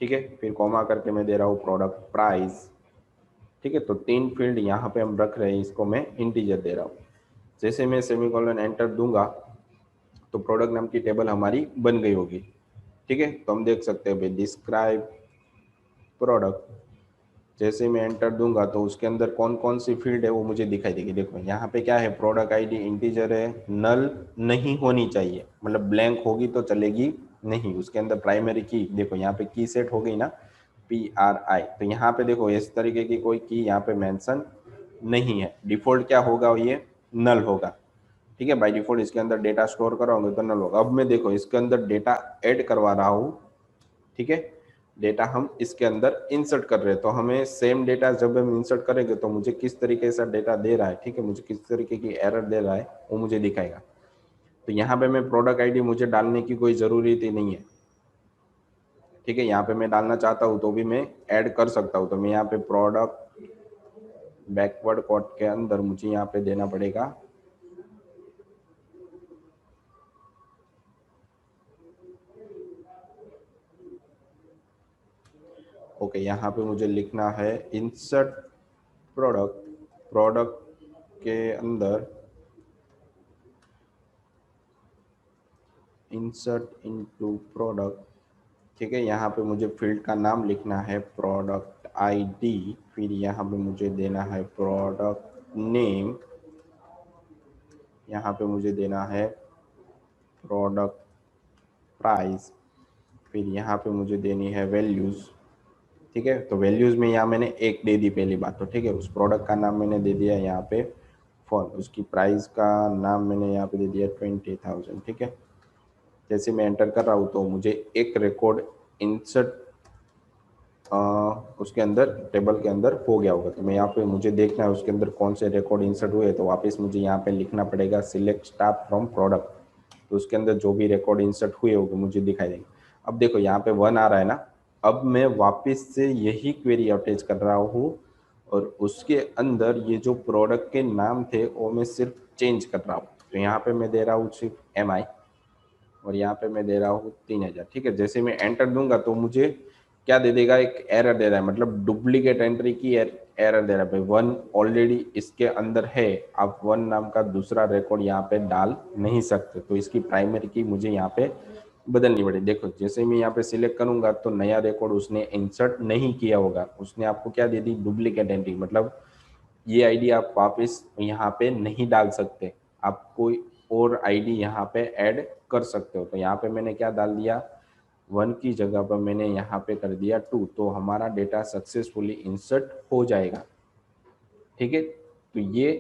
ठीक है। फिर कॉमा करके मैं दे रहा हूँ प्रोडक्ट प्राइस, ठीक है। तो तीन फील्ड यहाँ पे हम रख रहे हैं, इसको मैं इंटीजर दे रहा हूँ। जैसे मैं सेमीकोलन एंटर दूंगा तो प्रोडक्ट नाम की टेबल हमारी बन गई होगी, ठीक है। तो हम देख सकते हैं भाई डिस्क्राइब प्रोडक्ट, जैसे मैं एंटर दूंगा तो उसके अंदर कौन कौन सी फील्ड है वो मुझे दिखाई देगी। देखो यहाँ पे क्या है, प्रोडक्ट आईडी इंटीजर है, नल नहीं होनी चाहिए, मतलब ब्लैंक होगी तो चलेगी नहीं। उसके अंदर प्राइमरी की, देखो यहाँ पे की सेट हो गई ना, PRI, तो यहाँ पे देखो इस तरीके की कोई की यहाँ पे मेंशन नहीं है, डिफॉल्ट क्या होगा, ये नल होगा, ठीक है। बाय डिफॉल्ट इसके अंदर डेटा स्टोर कराओगे तो नल होगा। अब मैं देखो इसके अंदर डेटा ऐड करवा रहा हूँ, ठीक है। डेटा हम इसके अंदर इंसर्ट कर रहे हैं, तो हमें सेम डेटा जब हम इंसर्ट करेंगे तो मुझे किस तरीके से डेटा दे रहा है, ठीक है, मुझे किस तरीके की एरर दे रहा है वो मुझे दिखाएगा। तो यहाँ पे मैं प्रोडक्ट आईडी मुझे डालने की कोई ज़रूरत ही नहीं है, ठीक है। यहाँ पे मैं डालना चाहता हूँ तो भी मैं ऐड कर सकता हूँ। तो मैं यहाँ पे प्रोडक्ट बैकवर्ड कोड के अंदर मुझे यहाँ पे देना पड़ेगा ओके, यहाँ पे मुझे लिखना है इंसर्ट प्रोडक्ट, प्रोडक्ट के अंदर इंसर्ट इनटू प्रोडक्ट, ठीक है। यहाँ पे मुझे फील्ड का नाम लिखना है प्रोडक्ट आईडी, फिर यहाँ पे मुझे देना है प्रोडक्ट नेम, यहाँ पे मुझे देना है प्रोडक्ट प्राइस, फिर यहाँ पे मुझे देनी है वैल्यूज़, ठीक है। तो वैल्यूज़ में यहाँ मैंने एक दे दी पहली बात तो, ठीक है। उस प्रोडक्ट का नाम मैंने दे दिया यहाँ पे फोन, उसकी प्राइस का नाम मैंने यहाँ पे दे दिया 20,000, ठीक है। जैसे मैं एंटर कर रहा हूँ तो मुझे एक रिकॉर्ड इंसर्ट उसके अंदर टेबल के अंदर हो गया होगा। तो मैं यहाँ पे मुझे देखना है उसके अंदर कौन से रिकॉर्ड इंसर्ट हुए, तो वापस मुझे यहाँ पे लिखना पड़ेगा सिलेक्ट स्टार फ्रॉम प्रोडक्ट, तो उसके अंदर जो भी रिकॉर्ड इंसर्ट हुए होंगे मुझे दिखाई देंगे। अब देखो यहाँ पे 1 आ रहा है ना, अब मैं वापस से यही क्वेरी अटैच कर रहा हूँ और उसके अंदर ये जो प्रोडक्ट के नाम थे वो मैं सिर्फ चेंज कर रहा हूँ। तो यहाँ पे मैं दे रहा हूँ सिर्फ MI और यहाँ पे मैं दे रहा हूँ 3,000, ठीक है। जैसे मैं एंटर दूंगा तो मुझे क्या दे देगा, एक एरर दे रहा है, मतलब डुप्लीकेट एंट्री की एरर दे रहा है भाई, 1 ऑलरेडी इसके अंदर है, आप 1 नाम का दूसरा रिकॉर्ड यहाँ पे डाल नहीं सकते, तो इसकी प्राइमरी की मुझे यहाँ पे बदलनी पड़ेगी। देखो जैसे मैं यहाँ पे सिलेक्ट करूंगा तो नया रिकॉर्ड उसने इंसर्ट नहीं किया होगा, उसने आपको क्या दे दी, डुप्लीकेट एंट्री, मतलब ये आईडी आप वापस यहाँ पे नहीं डाल सकते, आप कोई और आईडी यहाँ पे ऐड कर सकते हो। तो यहाँ पे मैंने क्या डाल दिया, 1 की जगह पर मैंने यहाँ पे कर दिया 2, तो हमारा डेटा सक्सेसफुली इंसर्ट हो जाएगा, ठीक है। तो ये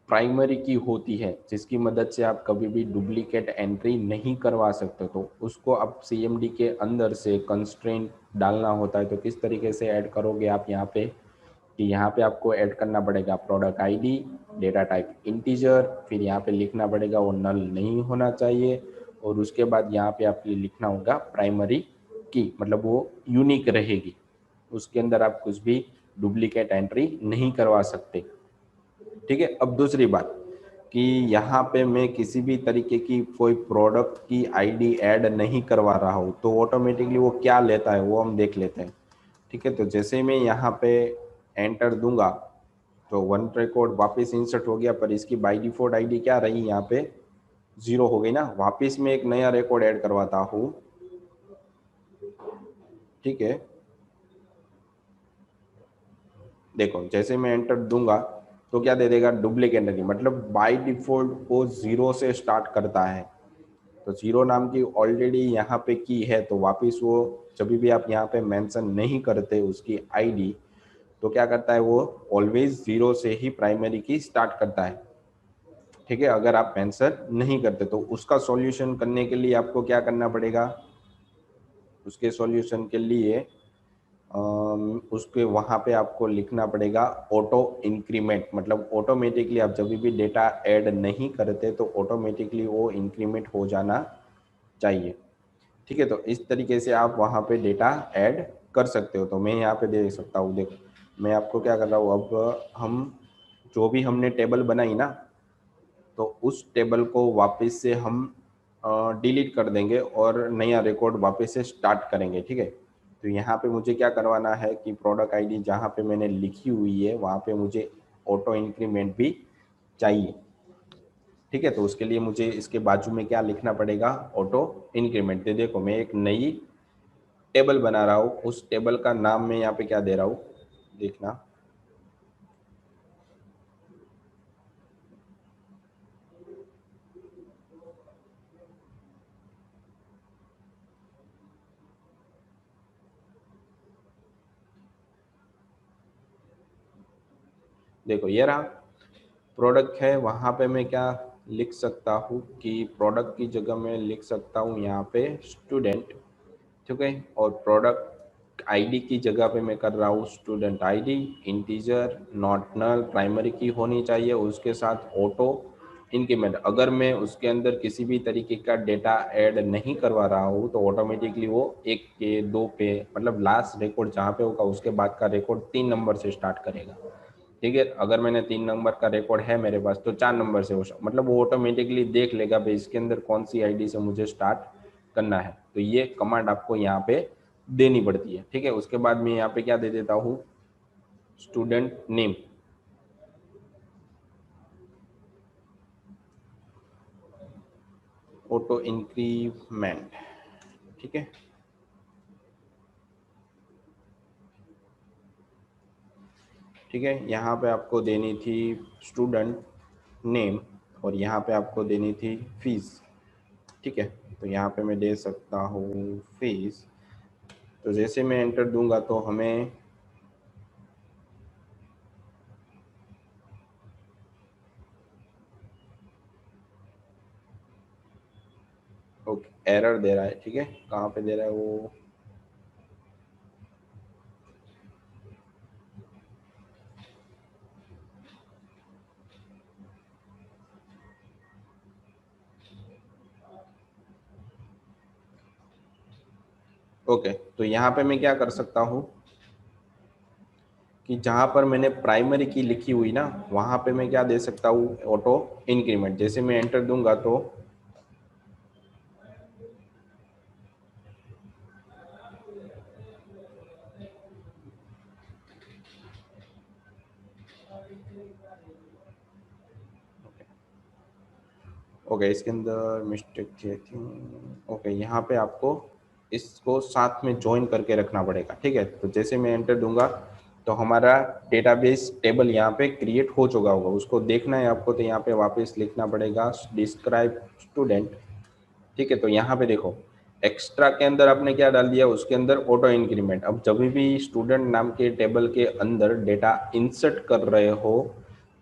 प्राइमरी की होती है जिसकी मदद से आप कभी भी डुप्लीकेट एंट्री नहीं करवा सकते, तो उसको आप CMD के अंदर से कंस्ट्रेंट डालना होता है। तो किस तरीके से ऐड करोगे आप यहाँ पे, कि यहाँ पे आपको ऐड करना पड़ेगा product ID, data type integer, फिर यहाँ पे लिखना पड़ेगा वो नल नहीं होना चाहिए, और उसके बाद यहाँ पे आपको लिखना होगा प्राइमरी की, मतलब वो यूनिक रहेगी, उसके अंदर आप कुछ भी डुप्लीकेट एंट्री नहीं करवा सकते, ठीक है। अब दूसरी बात कि यहाँ पे मैं किसी भी तरीके की कोई प्रोडक्ट की आईडी ऐड नहीं करवा रहा हूँ, तो ऑटोमेटिकली वो क्या लेता है वो हम देख लेते हैं, ठीक है। तो जैसे मैं यहाँ पे एंटर दूंगा तो 1 रिकॉर्ड वापस इंसर्ट हो गया, पर इसकी बाय डिफॉल्ट आईडी क्या रही, यहाँ पे 0 हो गई ना। वापस मैं एक नया रिकॉर्ड ऐड करवाता हूँ, ठीक है। देखो जैसे मैं एंटर दूंगा तो क्या दे देगा, डुप्लीकेट नहीं, मतलब बाय डिफॉल्ट वो 0 से स्टार्ट करता है, तो 0 नाम की ऑलरेडी यहाँ पे की है, तो वापस वो जब भी आप यहाँ पे मेंशन नहीं करते उसकी आईडी, तो क्या करता है वो ऑलवेज 0 से ही प्राइमरी की स्टार्ट करता है, ठीक है। अगर आप मेंशन नहीं करते तो उसका सॉल्यूशन करने के लिए आपको क्या करना पड़ेगा, उसके सॉल्यूशन के लिए उसके वहाँ पे आपको लिखना पड़ेगा ऑटो इंक्रीमेंट, मतलब ऑटोमेटिकली आप जब भी डेटा ऐड नहीं करते तो ऑटोमेटिकली वो इंक्रीमेंट हो जाना चाहिए, ठीक है। तो इस तरीके से आप वहाँ पे डेटा ऐड कर सकते हो। तो मैं यहाँ पे दे सकता हूँ, देखो मैं आपको क्या कर रहा हूँ, अब हम जो भी हमने टेबल बनाई ना, तो उस टेबल को वापस से हम डिलीट कर देंगे और नया रिकॉर्ड वापस से स्टार्ट करेंगे, ठीक है। तो यहाँ पे मुझे क्या करवाना है कि प्रोडक्ट आईडी जहाँ पे मैंने लिखी हुई है वहाँ पे मुझे ऑटो इंक्रीमेंट भी चाहिए, ठीक है। तो उसके लिए मुझे इसके बाजू में क्या लिखना पड़ेगा, ऑटो इंक्रीमेंट। तो देखो मैं एक नई टेबल बना रहा हूँ, उस टेबल का नाम मैं यहाँ पे क्या दे रहा हूँ, देखना। देखो ये रहा प्रोडक्ट है, वहाँ पे मैं क्या लिख सकता हूँ कि प्रोडक्ट की जगह मैं लिख सकता हूँ यहाँ पे स्टूडेंट, ठीक है। और प्रोडक्ट आईडी की जगह पे मैं कर रहा हूँ student ID, integer, not null, primary key होनी चाहिए, उसके साथ ऑटो इंक्रीमेंट। अगर मैं उसके अंदर किसी भी तरीके का डेटा ऐड नहीं करवा रहा हूँ तो ऑटोमेटिकली वो 1 के 2 पे, मतलब लास्ट रिकॉर्ड जहाँ पे होगा उसके बाद का रिकॉर्ड 3 नंबर से स्टार्ट करेगा। ठीक है, अगर मैंने 3 नंबर का रिकॉर्ड है मेरे पास तो 4 नंबर से मतलब वो ऑटोमेटिकली देख लेगा भाई इसके अंदर कौन सी आईडी से मुझे स्टार्ट करना है। तो ये कमांड आपको यहाँ पे देनी पड़ती है। ठीक है, उसके बाद मैं यहाँ पे क्या दे देता हूँ, स्टूडेंट नेम, ऑटो इंक्रीमेंट। ठीक है, ठीक है, यहाँ पे आपको देनी थी स्टूडेंट नेम और यहाँ पे आपको देनी थी फीस। ठीक है, तो यहाँ पे मैं दे सकता हूँ फीस। तो जैसे मैं एंटर दूंगा तो हमें ओके एरर दे रहा है। ठीक है, कहाँ पे दे रहा है वो, ओके। तो यहाँ पे मैं क्या कर सकता हूँ कि जहाँ पर मैंने प्राइमरी की लिखी हुई ना वहाँ पे मैं क्या दे सकता हूँ, ऑटो इंक्रीमेंट। जैसे मैं एंटर दूंगा तो ओके इसके अंदर मिस्टेक थी आई थिंक। ओके, यहाँ पे आपको इसको साथ में ज्वाइन करके रखना पड़ेगा। ठीक है, तो जैसे मैं एंटर दूंगा तो हमारा डेटाबेस टेबल यहाँ पे क्रिएट हो चुका होगा, उसको देखना है आपको। तो यहाँ पे वापस लिखना पड़ेगा डिस्क्राइब स्टूडेंट। ठीक है, तो यहाँ पे देखो एक्स्ट्रा के अंदर आपने क्या डाल दिया, उसके अंदर ऑटो इंक्रीमेंट। अब जब भी स्टूडेंट नाम के टेबल के अंदर डेटा इंसर्ट कर रहे हो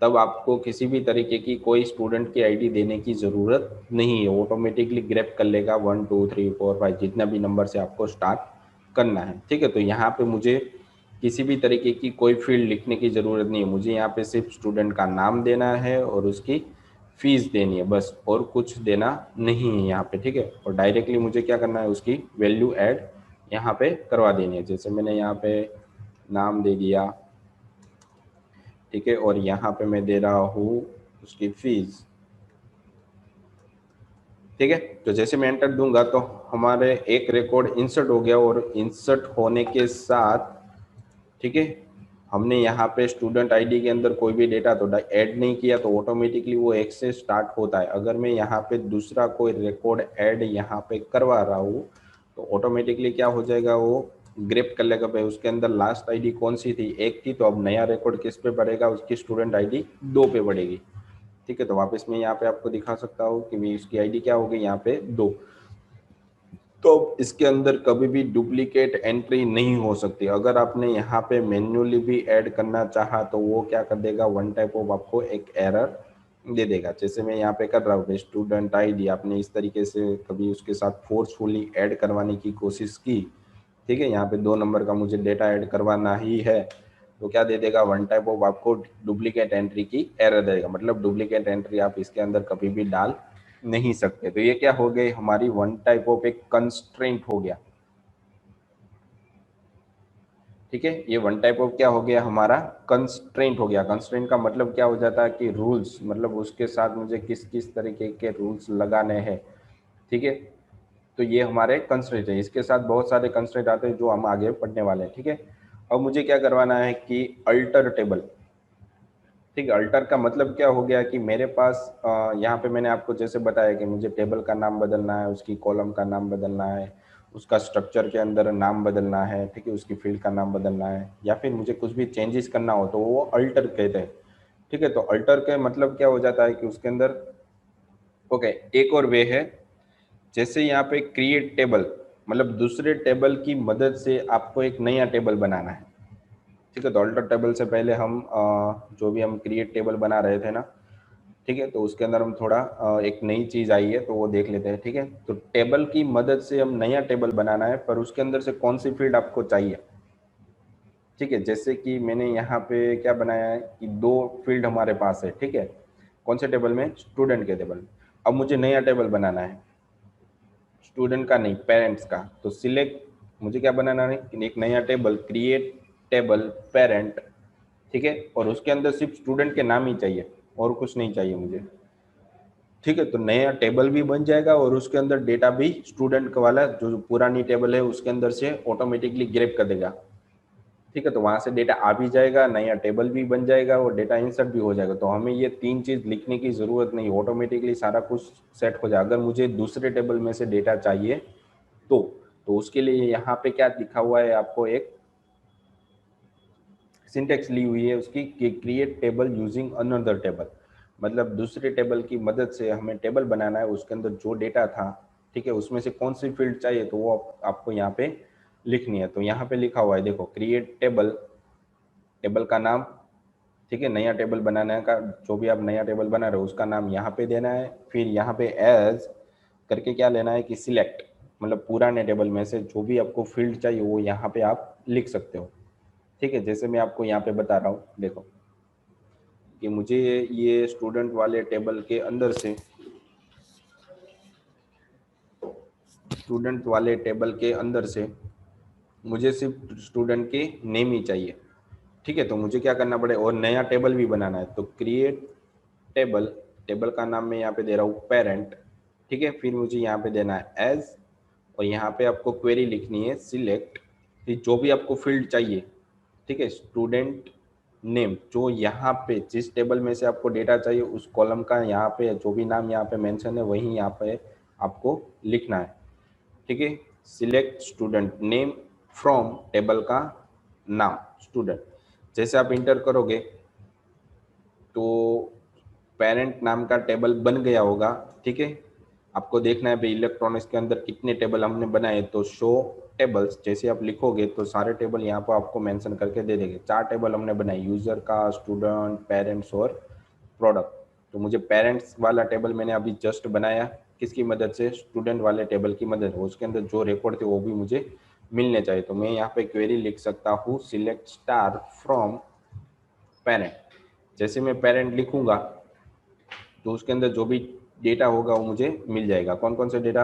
तब आपको किसी भी तरीके की कोई स्टूडेंट की आईडी देने की जरूरत नहीं है, ऑटोमेटिकली ग्रैब कर लेगा 1 2 3 4 5 जितना भी नंबर से आपको स्टार्ट करना है। ठीक है, तो यहाँ पे मुझे किसी भी तरीके की कोई फील्ड लिखने की जरूरत नहीं है, मुझे यहाँ पे सिर्फ स्टूडेंट का नाम देना है और उसकी फीस देनी है बस, और कुछ देना नहीं है यहाँ पे। ठीक है, और डायरेक्टली मुझे क्या करना है, उसकी वैल्यू ऐड यहाँ पे करवा देनी है। जैसे मैंने यहाँ पे नाम दे दिया। ठीक है, और यहाँ पे मैं दे रहा हूँ उसकी फीस। ठीक है, तो जैसे मैं एंटर दूंगा तो हमारे एक रिकॉर्ड इंसर्ट हो गया, और इंसर्ट होने के साथ ठीक है हमने यहाँ पे स्टूडेंट आईडी के अंदर कोई भी डेटा तो ऐड नहीं किया, तो ऑटोमेटिकली वो एक से स्टार्ट होता है। अगर मैं यहाँ पे दूसरा कोई रिकॉर्ड ऐड यहाँ पे करवा रहा हूँ तो ऑटोमेटिकली क्या हो जाएगा, वो ग्रेप कर लेगा भाई उसके अंदर लास्ट आईडी कौन सी थी, 1 थी, तो अब नया रिकॉर्ड किस पे पड़ेगा, उसकी स्टूडेंट आईडी 2 पे पड़ेगी। ठीक है, तो वापस मैं यहाँ पे आपको दिखा सकता हूँ कि उसकी आईडी क्या होगी, यहाँ पे 2। तो इसके अंदर कभी भी डुप्लीकेट एंट्री नहीं हो सकती। अगर आपने यहाँ पे मैन्युअली भी ऐड करना चाहा तो वो क्या कर देगा, वन टाइप ऑफ आपको एक एरर दे देगा। जैसे मैं यहाँ पे कर रहा हूँ स्टूडेंट आईडी, आपने इस तरीके से कभी उसके साथ फोर्सफुली ऐड करवाने की कोशिश की। ठीक है, यहाँ पे 2 नंबर का मुझे डेटा ऐड करवाना ही है तो क्या दे देगा, वन टाइप ऑफ आपको डुप्लीकेट एंट्री की एरर देगा। मतलब डुप्लीकेट एंट्री आप इसके अंदर कभी भी डाल नहीं सकते। तो ये क्या हो गई, हमारी वन टाइप ऑफ एक कंस्ट्रेंट हो गया। ठीक है, ये वन टाइप ऑफ क्या हो गया, हमारा कंस्ट्रेंट हो गया। कंस्ट्रेंट का मतलब क्या हो जाता है कि रूल्स, मतलब उसके साथ मुझे किस किस तरीके के रूल्स लगाने हैं। ठीक है, तो ये हमारे कंस्ट्रेंट है, इसके साथ बहुत सारे कंस्ट्रेंट आते हैं जो हम आगे पढ़ने वाले हैं। ठीक है, अब मुझे क्या करवाना है कि अल्टर टेबल। ठीक है, अल्टर का मतलब क्या हो गया कि मेरे पास यहाँ पे मैंने आपको जैसे बताया कि मुझे टेबल का नाम बदलना है, उसकी कॉलम का नाम बदलना है, उसका स्ट्रक्चर के अंदर नाम बदलना है। ठीक है, उसकी फील्ड का नाम बदलना है, या फिर मुझे कुछ भी चेंजेस करना हो तो वो अल्टर कहते हैं। ठीक है, तो अल्टर का मतलब क्या हो जाता है कि उसके अंदर ओके एक और वे है, जैसे यहाँ पे क्रिएट टेबल, मतलब दूसरे टेबल की मदद से आपको एक नया टेबल बनाना है। ठीक है, तो अल्टर टेबल से पहले हम जो भी हम क्रिएट टेबल बना रहे थे ना, ठीक है, तो उसके अंदर हम थोड़ा एक नई चीज आई है तो वो देख लेते हैं। ठीक है, तो टेबल की मदद से हम नया टेबल बनाना है, पर उसके अंदर से कौन सी फील्ड आपको चाहिए। ठीक है, जैसे कि मैंने यहाँ पे क्या बनाया है कि दो फील्ड हमारे पास है। ठीक है, कौन से टेबल में, स्टूडेंट के टेबल। अब मुझे नया टेबल बनाना है, स्टूडेंट का नहीं, पेरेंट्स का। तो सिलेक्ट, मुझे क्या बनाना है, एक नया टेबल, क्रिएट टेबल पेरेंट। ठीक है, और उसके अंदर सिर्फ स्टूडेंट के नाम ही चाहिए और कुछ नहीं चाहिए मुझे। ठीक है, तो नया टेबल भी बन जाएगा और उसके अंदर डेटा भी स्टूडेंट का वाला जो पुरानी टेबल है उसके अंदर से ऑटोमेटिकली ग्रैब कर देगा। ठीक है, तो वहां से डेटा आ भी जाएगा, नया टेबल भी बन जाएगा और डेटा इंसर्ट भी हो जाएगा। तो हमें ये तीन चीज लिखने की जरूरत नहीं, ऑटोमेटिकली सारा कुछ सेट हो जाएगा। अगर मुझे दूसरे टेबल में से डेटा चाहिए तो उसके लिए यहाँ पे क्या लिखा हुआ है, आपको एक सिंटेक्स ली हुई है उसकी कि create table using another table. मतलब दूसरे टेबल की मदद से हमें टेबल बनाना है, उसके अंदर जो डेटा था, ठीक है, उसमें से कौन सी फील्ड चाहिए तो वो आपको यहाँ पे लिखनी है। तो यहाँ पे लिखा हुआ है, देखो, क्रिएट टेबल, टेबल का नाम। ठीक है, नया टेबल बनाने का, जो भी आप नया टेबल बना रहे हो उसका नाम यहाँ पे देना है। फिर यहाँ पे एज करके क्या लेना है कि सिलेक्ट, मतलब पुराने टेबल में से जो भी आपको फील्ड चाहिए वो यहाँ पे आप लिख सकते हो। ठीक है, जैसे मैं आपको यहाँ पे बता रहा हूँ, देखो कि मुझे ये स्टूडेंट वाले टेबल के अंदर से, स्टूडेंट वाले टेबल के अंदर से मुझे सिर्फ स्टूडेंट के नेम ही चाहिए। ठीक है, तो मुझे क्या करना पड़ेगा, और नया टेबल भी बनाना है। तो क्रिएट टेबल, टेबल का नाम मैं यहाँ पे दे रहा हूँ पेरेंट। ठीक है, फिर मुझे यहाँ पे देना है एज, और यहाँ पे आपको क्वेरी लिखनी है सिलेक्ट, जो भी आपको फील्ड चाहिए। ठीक है, स्टूडेंट नेम, जो यहाँ पे जिस टेबल में से आपको डेटा चाहिए उस कॉलम का यहाँ पे जो भी नाम यहाँ पे मेंशन है वही यहाँ पे आपको लिखना है। ठीक है, select student name from table का नाम स्टूडेंट। जैसे आप इंटर करोगे तो पेरेंट नाम का टेबल बन गया होगा। ठीक है, आपको देखना है भाई इलेक्ट्रॉनिक्स के अंदर कितने टेबल हमने बनाए, तो शो टेबल्स जैसे आप लिखोगे तो सारे टेबल यहाँ पर आपको मेंशन करके दे देंगे। 4 टेबल हमने बनाए, यूजर का, स्टूडेंट, पेरेंट्स और प्रोडक्ट। तो मुझे पेरेंट्स वाला टेबल मैंने अभी जस्ट बनाया, किसकी मदद से, स्टूडेंट वाले टेबल की मदद से। उसके अंदर जो रिकॉर्ड थे वो भी मुझे मिलने चाहिए। तो मैं यहाँ पे क्वेरी लिख सकता हूँ सिलेक्ट स्टार फ्रॉम पेरेंट। जैसे मैं पेरेंट लिखूंगा तो उसके अंदर जो भी डेटा होगा वो मुझे मिल जाएगा। कौन कौन से डेटा,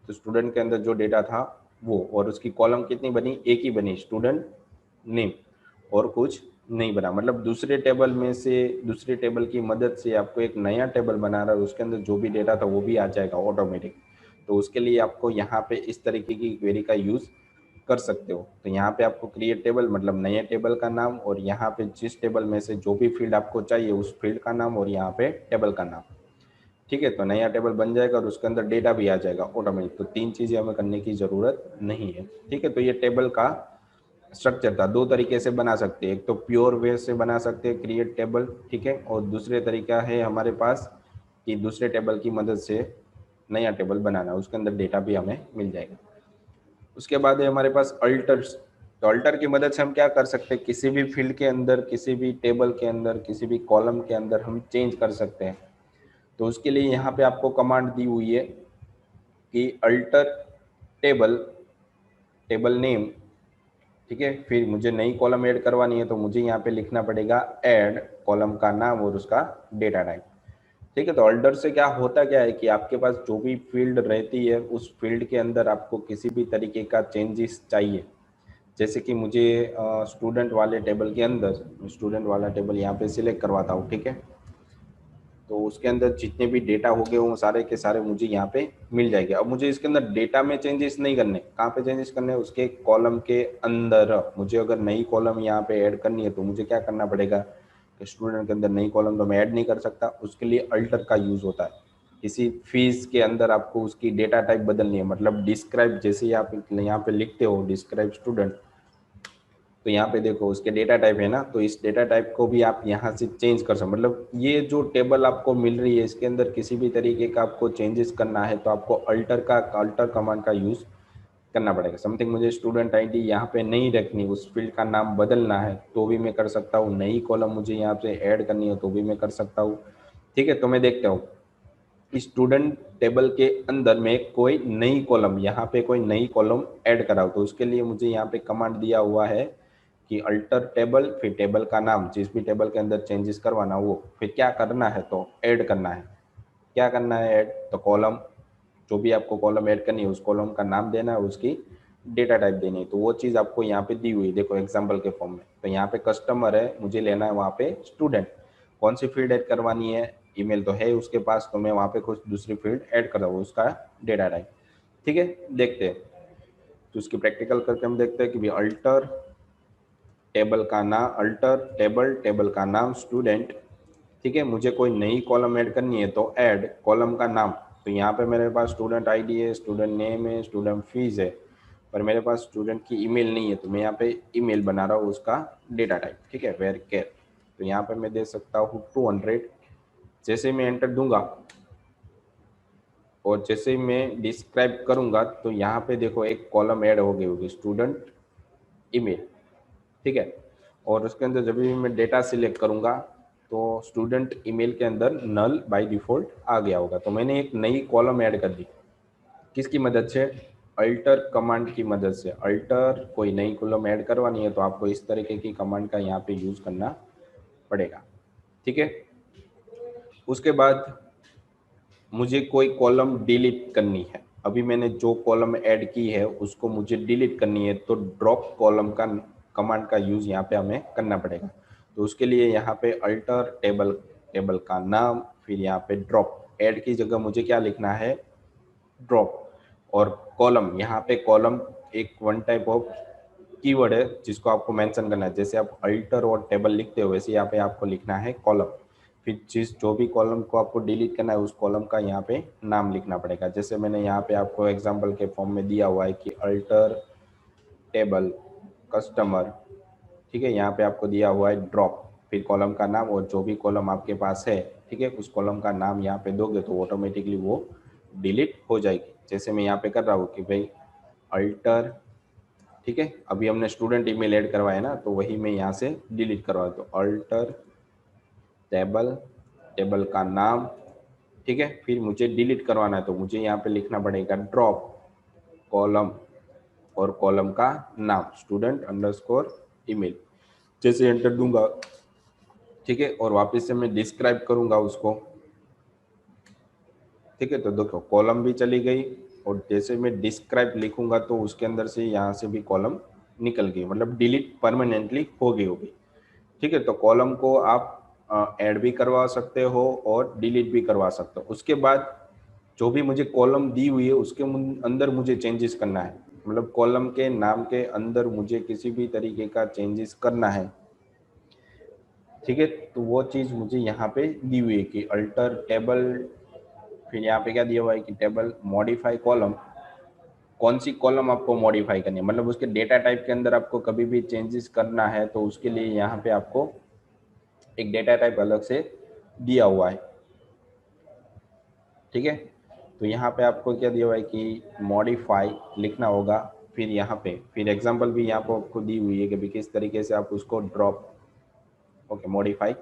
तो स्टूडेंट के अंदर जो डेटा था वो, और उसकी कॉलम कितनी बनी, एक ही बनी, स्टूडेंट नेम, और कुछ नहीं बना। मतलब दूसरे टेबल में से, दूसरे टेबल की मदद से आपको एक नया टेबल बना रहा है, उसके अंदर जो भी डेटा था वो भी आ जाएगा ऑटोमेटिक। तो उसके लिए आपको यहाँ पे इस तरीके की क्वेरी का यूज कर सकते हो। तो यहाँ पे आपको क्रिएट टेबल मतलब नए टेबल का नाम, और यहाँ पे जिस टेबल में से जो भी फील्ड आपको चाहिए उस फील्ड का नाम, और यहाँ पे टेबल का नाम। ठीक है, तो नया टेबल बन जाएगा और उसके अंदर डेटा भी आ जाएगा ऑटोमेटिक। तो 3 चीजें हमें करने की जरूरत नहीं है। ठीक है, तो ये टेबल का स्ट्रक्चर था। 2 तरीके से बना सकते हैं, एक तो प्योर वे से बना सकते हैं क्रिएट टेबल, ठीक है, और दूसरे तरीका है हमारे पास कि दूसरे टेबल की मदद से नया टेबल बनाना, उसके अंदर डेटा भी हमें मिल जाएगा। उसके बाद है हमारे पास अल्टर्स। तो अल्टर की मदद से हम क्या कर सकते हैं, किसी भी फील्ड के अंदर, किसी भी टेबल के अंदर, किसी भी कॉलम के अंदर हम चेंज कर सकते हैं। तो उसके लिए यहाँ पे आपको कमांड दी हुई है कि अल्टर टेबल, टेबल नेम। ठीक है, फिर मुझे नई कॉलम ऐड करवानी है तो मुझे यहाँ पे लिखना पड़ेगा ऐड कॉलम का नाम और उसका डेटा टाइप। ठीक है, तो अल्टर से क्या होता क्या है कि आपके पास जो भी फील्ड रहती है उस फील्ड के अंदर आपको किसी भी तरीके का चेंजेस चाहिए। जैसे कि मुझे स्टूडेंट वाले टेबल के अंदर, स्टूडेंट वाला टेबल यहाँ पे सिलेक्ट करवाता हूँ। ठीक है, तो उसके अंदर जितने भी डेटा हो गए वो सारे के सारे मुझे यहाँ पे मिल जाएंगे। अब मुझे इसके अंदर डेटा में चेंजेस नहीं करने, कहाँ पे चेंजेस करने, उसके कॉलम के अंदर। मुझे अगर नई कॉलम यहाँ पे ऐड करनी है तो मुझे क्या करना पड़ेगा कि स्टूडेंट के अंदर नई कॉलम तो मैं ऐड नहीं कर सकता, उसके लिए अल्टर का यूज होता है। किसी फीस के अंदर आपको उसकी डेटा टाइप बदलनी है, मतलब डिस्क्राइब, जैसे आप यहाँ पे लिखते हो डिस्क्राइब स्टूडेंट, तो यहाँ पे देखो उसके डेटा टाइप है ना, तो इस डेटा टाइप को भी आप यहाँ से चेंज कर सकते। मतलब ये जो टेबल आपको मिल रही है इसके अंदर किसी भी तरीके का आपको चेंजेस करना है तो आपको अल्टर कमांड का यूज करना पड़ेगा। समथिंग मुझे स्टूडेंट आईडी यहाँ पे नहीं रखनी, उस फील्ड का नाम बदलना है तो भी मैं कर सकता हूँ। नई कॉलम मुझे यहाँ पे ऐड करनी है तो भी मैं कर सकता हूँ। ठीक है, तो मैं देखता हूँ स्टूडेंट टेबल के अंदर में कोई नई कॉलम, यहाँ पे कोई नई कॉलम ऐड कराओ, तो उसके लिए मुझे यहाँ पे कमांड दिया हुआ है कि अल्टर टेबल, फिर टेबल का नाम, जिस भी टेबल के अंदर चेंजेस करवाना वो, फिर क्या करना है तो ऐड करना है। क्या करना है ऐड, तो कॉलम, जो भी आपको कॉलम ऐड करनी है उस कॉलम का नाम देना है, उसकी डेटा टाइप देनी है। तो वो चीज़ आपको यहाँ पे दी हुई है, देखो एग्जाम्पल के फॉर्म में। तो यहाँ पे कस्टमर है, मुझे लेना है वहाँ पे स्टूडेंट। कौन सी फील्ड ऐड करवानी है, ईमेल तो है उसके पास, तो मैं वहाँ पे कुछ दूसरी फील्ड ऐड कर रहा हूँ, उसका डेटा टाइप। ठीक है, देखते हैं, तो उसकी प्रैक्टिकल करके हम देखते हैं कि भाई अल्टर टेबल का नाम, अल्टर टेबल, टेबल का नाम स्टूडेंट। ठीक है, मुझे कोई नई कॉलम ऐड करनी है तो ऐड कॉलम का नाम। तो यहाँ पे मेरे पास स्टूडेंट आईडी है, स्टूडेंट नेम है, स्टूडेंट फीस है, पर मेरे पास स्टूडेंट की ईमेल नहीं है, तो मैं यहाँ पे ईमेल बना रहा हूँ उसका डेटा टाइप। ठीक है, वेयर केयर, तो यहाँ पे मैं दे सकता हूँ 200। जैसे मैं एंटर दूंगा और जैसे ही मैं डिस्क्राइब करूंगा तो यहाँ पे देखो एक कॉलम ऐड हो गई होगी, स्टूडेंट ईमेल। ठीक है, और उसके अंदर जब भी मैं डेटा सिलेक्ट करूंगा तो स्टूडेंट ईमेल के अंदर नल बाय डिफॉल्ट आ गया होगा। तो मैंने एक नई कॉलम ऐड कर दी, किसकी मदद से, अल्टर कमांड की मदद से। अल्टर, कोई नई कॉलम ऐड करवानी है तो आपको इस तरीके की कमांड का यहाँ पे यूज करना पड़ेगा। ठीक है, उसके बाद मुझे कोई कॉलम डिलीट करनी है, अभी मैंने जो कॉलम ऐड की है उसको मुझे डिलीट करनी है, तो ड्रॉप कॉलम का कमांड का यूज यहाँ पे हमें करना पड़ेगा। तो उसके लिए यहाँ पे अल्टर टेबल, टेबल का नाम, फिर यहाँ पे ड्रॉप, ऐड की जगह मुझे क्या लिखना है, ड्रॉप। और कॉलम, यहाँ पे कॉलम एक वन टाइप ऑफ कीवर्ड है जिसको आपको मेंशन करना है। जैसे आप अल्टर और टेबल लिखते हो वैसे यहाँ पे आपको लिखना है कॉलम। फिर जिस जो भी कॉलम को आपको डिलीट करना है उस कॉलम का यहाँ पे नाम लिखना पड़ेगा। जैसे मैंने यहाँ पे आपको एग्जांपल के फॉर्म में दिया हुआ है कि अल्टर टेबल कस्टमर। ठीक है, यहाँ पे आपको दिया हुआ है ड्रॉप, फिर कॉलम का नाम और जो भी कॉलम आपके पास है, ठीक है, उस कॉलम का नाम यहाँ पे दोगे तो ऑटोमेटिकली वो डिलीट हो जाएगी। जैसे मैं यहाँ पे कर रहा हूँ कि भाई अल्टर, ठीक है, अभी हमने स्टूडेंट ईमेल ऐड करवाया ना, तो वही मैं यहाँ से डिलीट करवा दो, अल्टर टेबल, टेबल का नाम। ठीक है, फिर मुझे डिलीट करवाना है तो मुझे यहाँ पे लिखना पड़ेगा ड्रॉप कॉलम और कॉलम का नाम स्टूडेंट अंडरस्कोर ईमेल। जैसे एंटर दूंगा, ठीक है, और वापस से मैं डिस्क्राइब करूंगा उसको। ठीक है, तो देखो कॉलम भी चली गई और जैसे मैं डिस्क्राइब लिखूंगा तो उसके अंदर से यहाँ से भी कॉलम निकल गई, मतलब डिलीट परमानेंटली हो गई होगी। ठीक है, तो कॉलम को आप ऐड भी करवा सकते हो और डिलीट भी करवा सकते हो। उसके बाद जो भी मुझे कॉलम दी हुई है उसके अंदर मुझे चेंजेस करना है, मतलब कॉलम के नाम के अंदर मुझे किसी भी तरीके का चेंजेस करना है। ठीक है, तो वो चीज़ मुझे यहाँ पे दी हुई है कि अल्टर टेबल, फिर यहाँ पे क्या दिया हुआ है कि टेबल मॉडिफाई कॉलम। कौन सी कॉलम आपको मॉडिफाई करनी है, मतलब उसके डेटा टाइप के अंदर आपको कभी भी चेंजेस करना है तो उसके लिए यहाँ पे आपको एक डेटा टाइप अलग से दिया हुआ है। ठीक है, तो यहाँ पे आपको क्या दिया हुआ है कि मॉडिफाई लिखना होगा। फिर यहाँ पे फिर एग्जांपल भी यहाँ पे आपको दी हुई है कि किस तरीके से आप उसको ड्रॉप, ओके, मॉडिफाई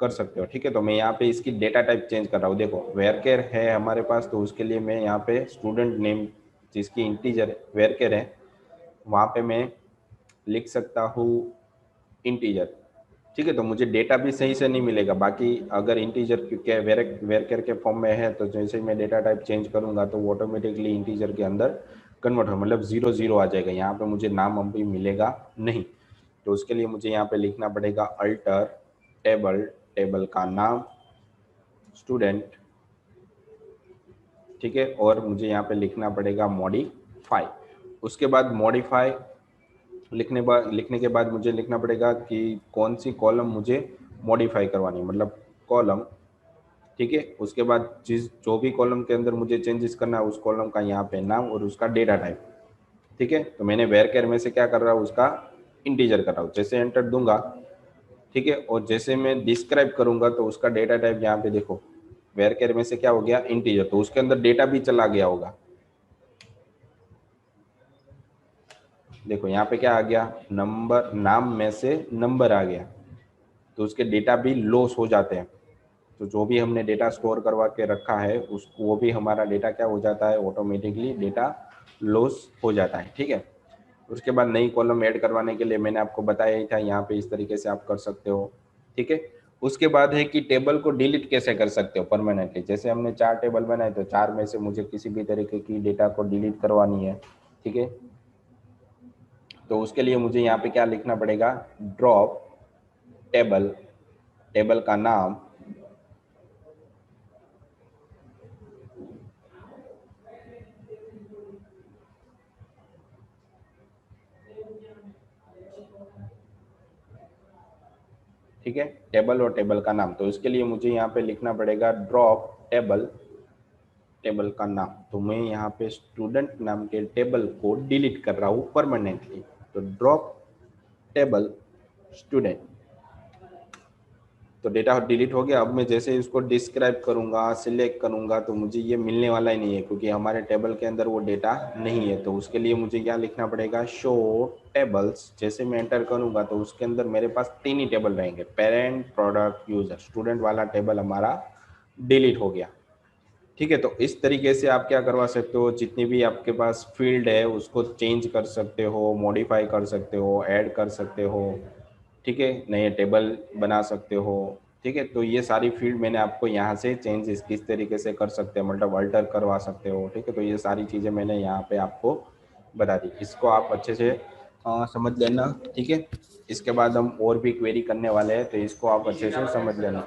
कर सकते हो। ठीक है, तो मैं यहाँ पे इसकी डेटा टाइप चेंज कर रहा हूँ। देखो वेयर केयर है हमारे पास, तो उसके लिए मैं यहाँ पे स्टूडेंट नेम जिसकी इंटीजर वेयर केयर है वहाँ पे मैं लिख सकता हूँ इंटीजर। ठीक है, तो मुझे डेटा भी सही से नहीं मिलेगा, बाकी अगर इंटीजर क्योंकि वेरकर के फॉर्म में है तो जैसे ही मैं डेटा टाइप चेंज करूंगा तो वो ऑटोमेटिकली इंटीजर के अंदर कन्वर्ट हो, मतलब 0 0 आ जाएगा, यहाँ पे मुझे नाम अभी मिलेगा नहीं। तो उसके लिए मुझे यहाँ पे लिखना पड़ेगा अल्टर टेबल, टेबल का नाम स्टूडेंट। ठीक है, और मुझे यहाँ पे लिखना पड़ेगा मॉडिफाई। उसके बाद मॉडिफाई लिखने के बाद मुझे लिखना पड़ेगा कि कौन सी कॉलम मुझे मॉडिफाई करवानी है, मतलब कॉलम। ठीक है, उसके बाद जिस जो भी कॉलम के अंदर मुझे चेंजेस करना है उस कॉलम का यहाँ पे नाम और उसका डेटा टाइप। ठीक है, तो मैंने वेयर केयर में से क्या कर रहा हूँ, उसका इंटीजर कर रहा हूँ। जैसे एंटर दूंगा, ठीक है, और जैसे मैं डिस्क्राइब करूंगा तो उसका डेटा टाइप यहाँ पे देखो वेयर केयर में से क्या हो गया, इंटीजर, तो उसके अंदर डेटा भी चला गया होगा। देखो यहाँ पे क्या आ गया, नंबर, नाम में से नंबर आ गया, तो उसके डेटा भी लॉस हो जाते हैं। तो जो भी हमने डेटा स्टोर करवा के रखा है उसको वो भी हमारा डेटा क्या हो जाता है, ऑटोमेटिकली डेटा लॉस हो जाता है। ठीक है, उसके बाद नई कॉलम ऐड करवाने के लिए मैंने आपको बताया ही था, यहाँ पे इस तरीके से आप कर सकते हो। ठीक है, उसके बाद है कि टेबल को डिलीट कैसे कर सकते हो परमानेंटली। जैसे हमने 4 टेबल बनाए तो 4 में से मुझे किसी भी तरीके की डेटा को डिलीट करवानी है। ठीक है, तो उसके लिए मुझे यहाँ पे क्या लिखना पड़ेगा, ड्रॉप टेबल, टेबल का नाम, ठीक है, टेबल और टेबल का नाम। तो इसके लिए मुझे यहाँ पे लिखना पड़ेगा ड्रॉप टेबल, टेबल का नाम। तो मैं यहाँ पे स्टूडेंट नाम के टेबल को डिलीट कर रहा हूँ परमानेंटली। तो ड्रॉप टेबल स्टूडेंट, तो डेटा डिलीट हो गया। अब मैं जैसे इसको डिस्क्राइब करूंगा, सिलेक्ट करूंगा, तो मुझे ये मिलने वाला ही नहीं है क्योंकि हमारे टेबल के अंदर वो डेटा नहीं है। तो उसके लिए मुझे क्या लिखना पड़ेगा, शो टेबल्स। जैसे मैं एंटर करूंगा तो उसके अंदर मेरे पास 3 ही टेबल रहेंगे, पेरेंट, प्रोडक्ट, यूजर। स्टूडेंट वाला टेबल हमारा डिलीट हो गया। ठीक है, तो इस तरीके से आप क्या करवा सकते हो, जितनी भी आपके पास फील्ड है उसको चेंज कर सकते हो, मॉडिफाई कर सकते हो, ऐड कर सकते हो। ठीक है, नए टेबल बना सकते हो। ठीक है, तो ये सारी फील्ड मैंने आपको यहाँ से चेंज किस तरीके से कर सकते हैं, मतलब अल्टर करवा सकते हो। ठीक है, तो ये सारी चीज़ें मैंने यहाँ पे आपको बता दी, इसको आप अच्छे से समझ लेना। ठीक है, इसके बाद हम और भी क्वेरी करने वाले हैं, तो इसको आप अच्छे से समझ लेना।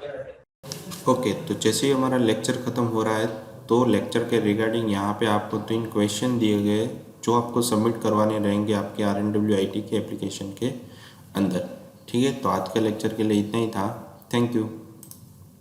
ओके, तो जैसे ही हमारा लेक्चर ख़त्म हो रहा है तो लेक्चर के रिगार्डिंग यहाँ पे आपको 3 क्वेश्चन दिए गए जो आपको सबमिट करवाने रहेंगे आपके RNWIT के एप्लीकेशन के अंदर। ठीक है, तो आज के लेक्चर के लिए इतना ही था। Thank you.